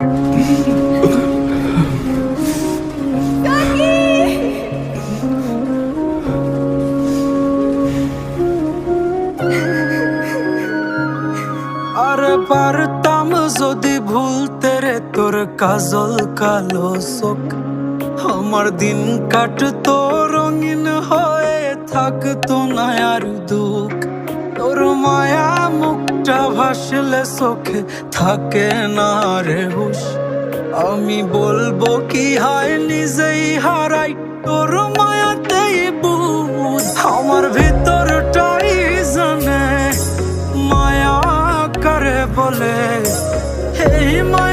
আরে পারতাম যদি ভুলতে রে তোর কাজল কালো চোখ, আমার দিন কাটতো রঙিন হয়ে, থাকতো না আর দুঃখ। তোর মায়া মুখটা ভাসলে চোখে থাকে না রে হুশ। আমি বলবো কি হয় নিজেই হারাই তোর মায়াতেই বুঝ। আমার ভিতরটাই জানে মায়া করে বলে, এই মায়া